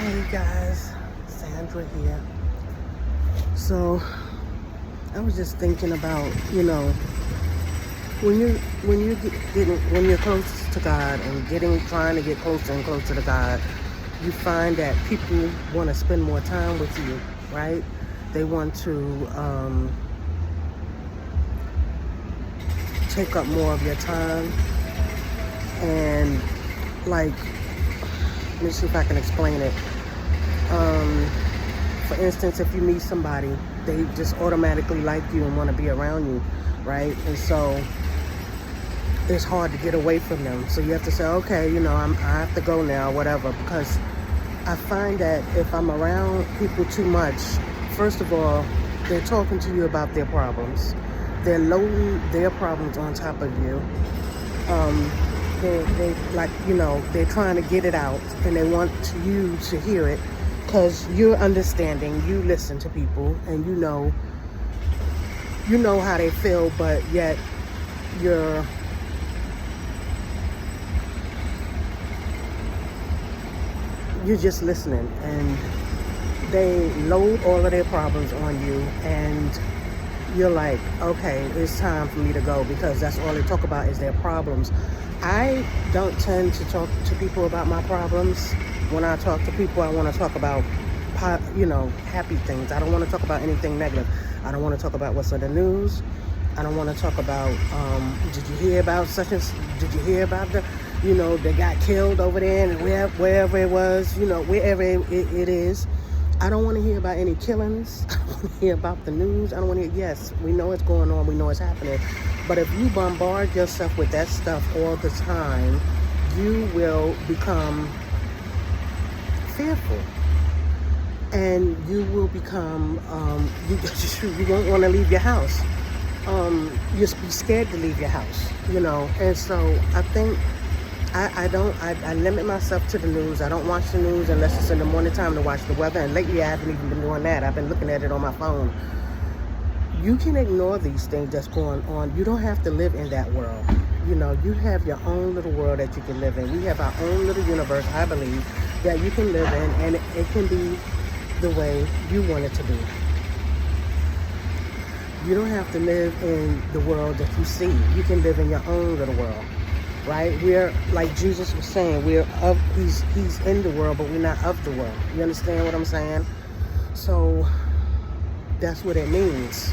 Hey guys, Sandra here. So I was just thinking about, when when you're close to God and trying to get closer and closer to God, you find that people want to spend more time with you, right? They want to take up more of your time, and like, let me see if I can explain it. For instance, if you meet somebody, they just automatically like you and want to be around you, right? And so it's hard to get away from them. So you have to say, okay, I have to go now, whatever, because I find that if I'm around people too much, first of all, they're talking to you about their problems. They're loading their problems on top of you. They're trying to get it out, and they want you to hear it because you're understanding. You listen to people, and you know how they feel, but yet you're just listening, and they load all of their problems on you, and you're like, okay, it's time for me to go, because that's all they talk about is their problems. I don't tend to talk to people about my problems. When I talk to people, I want to talk about, happy things. I don't want to talk about anything negative. I don't want to talk about what's in the news. I don't want to talk about, did you hear about such and, did you hear about they got killed over there and wherever it was, wherever it is. I don't want to hear about any killings. I don't want to hear about the news. I don't want to hear, yes, we know it's going on. We know it's happening. But if you bombard yourself with that stuff all the time, you will become fearful. And you will become, you won't want to leave your house. You'll be scared to leave your house, And so I think I limit myself to the news. I don't watch the news unless it's in the morning time to watch the weather. And lately I haven't even been doing that. I've been looking at it on my phone. You can ignore these things that's going on. You don't have to live in that world. You have your own little world that you can live in. We have our own little universe, I believe, that you can live in, and it can be the way you want it to be. You don't have to live in the world that you see. You can live in your own little world, right? We're, like Jesus was saying, he's in the world, but we're not of the world. You understand what I'm saying? So that's what it means.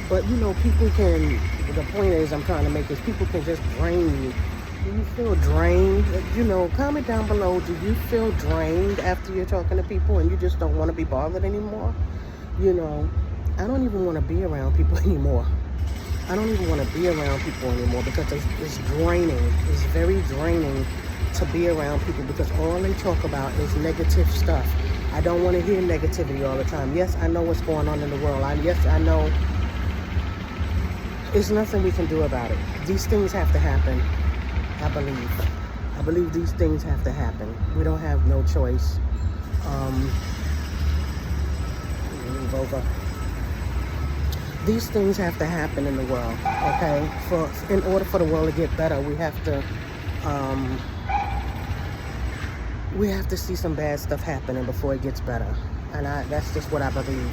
But people can, the point is I'm trying to make is people can just drain you. Do you feel drained? Comment down below. Do you feel drained after you're talking to people and you just don't want to be bothered anymore? I don't even want to be around people anymore. I don't even want to be around people anymore because it's draining. It's very draining to be around people because all they talk about is negative stuff. I don't want to hear negativity all the time. Yes, I know what's going on in the world. Yes, I know there's nothing we can do about it. These things have to happen, I believe. I believe these things have to happen. We don't have no choice. Move over. These things have to happen in the world, okay? In order for the world to get better, we have to see some bad stuff happening before it gets better. And that's just what I believe.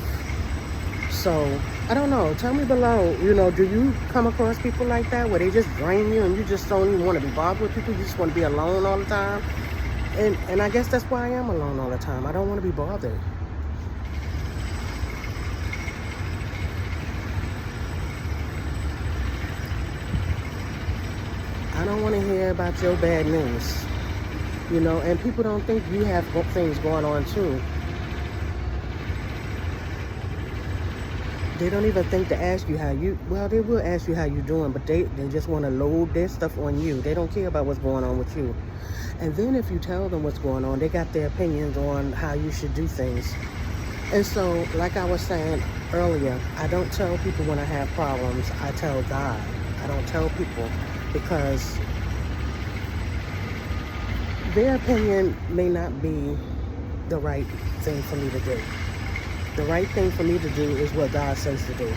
So, I don't know. Tell me below, do you come across people like that where they just drain you and you just don't even want to be bothered with people? You just want to be alone all the time? And I guess that's why I am alone all the time. I don't want to be bothered. I don't want to hear about your bad news, and people don't think you have things going on too. They don't even think to ask you they will ask you how you're doing, but they just want to load their stuff on you. They don't care about what's going on with you. And then if you tell them what's going on, they got their opinions on how you should do things. And so, like I was saying earlier, I don't tell people when I have problems. I tell God. I don't tell people because their opinion may not be the right thing for me to do. The right thing for me to do is what God says to do.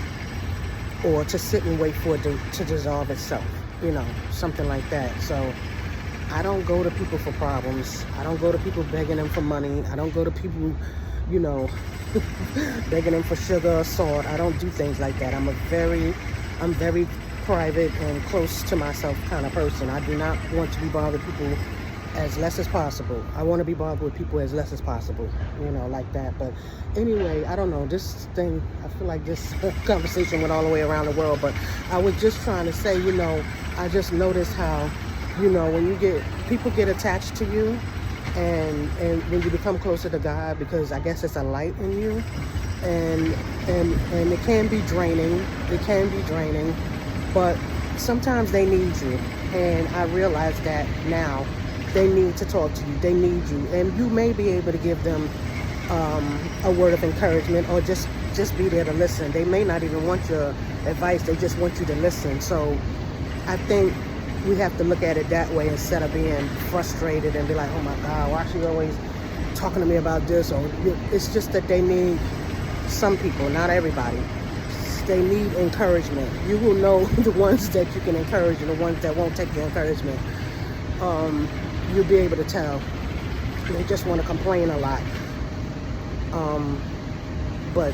Or to sit and wait for it to dissolve itself. Something like that. So I don't go to people for problems. I don't go to people begging them for money. I don't go to people, you know, begging them for sugar or salt. I don't do things like that. I'm very private and close to myself kind of person. I do not want to be bothered with people as less as possible. I want to be bothered with people as less as possible, you know, like that. But anyway, I don't know, this thing, I feel like this conversation went all the way around the world, but I was just trying to say, you know, I just noticed how, you know, when people get attached to you, and when you become closer to God, because I guess it's a light in you, and it can be draining. It can be draining, but sometimes they need you, and I realize that now. They need to talk to you. They need you, and you may be able to give them a word of encouragement, or just be there to listen. They may not even want your advice. They just want you to listen. So I think we have to look at it that way instead of being frustrated and be like, oh my God, why is she always talking to me about this? Or it's just that they need, some people, not everybody, they need encouragement. You will know the ones that you can encourage and the ones that won't take your encouragement. You'll be able to tell. They just want to complain a lot. But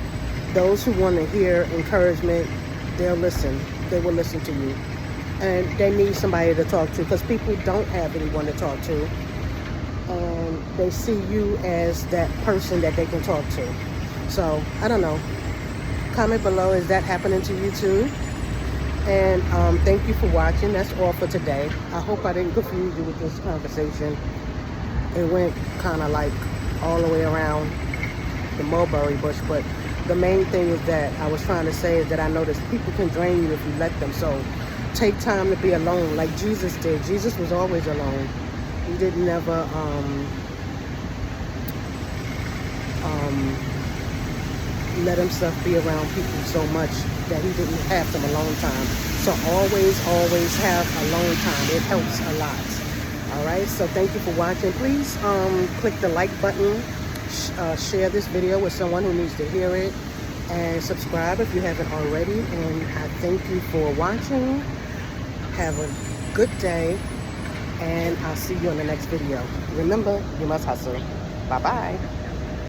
those who want to hear encouragement, they'll listen. They will listen to you. And they need somebody to talk to, because people don't have anyone to talk to. And they see you as that person that they can talk to. So, I don't know. Comment below, is that happening to you too? And thank you for watching. That's all for today. I hope I didn't confuse you with this conversation. It went kind of like all the way around the mulberry bush, but the main thing is that I was trying to say is that I noticed people can drain you if you let them. So take time to be alone like Jesus did. Jesus was always alone. He didn't never let himself be around people so much that he didn't have some alone time. So always have alone time. It helps a lot. All right, so thank you for watching. Please click the like button, share this video with someone who needs to hear it, and subscribe if you haven't already. And I thank you for watching. Have a good day, and I'll see you in the next video. Remember, you must hustle. Bye-bye.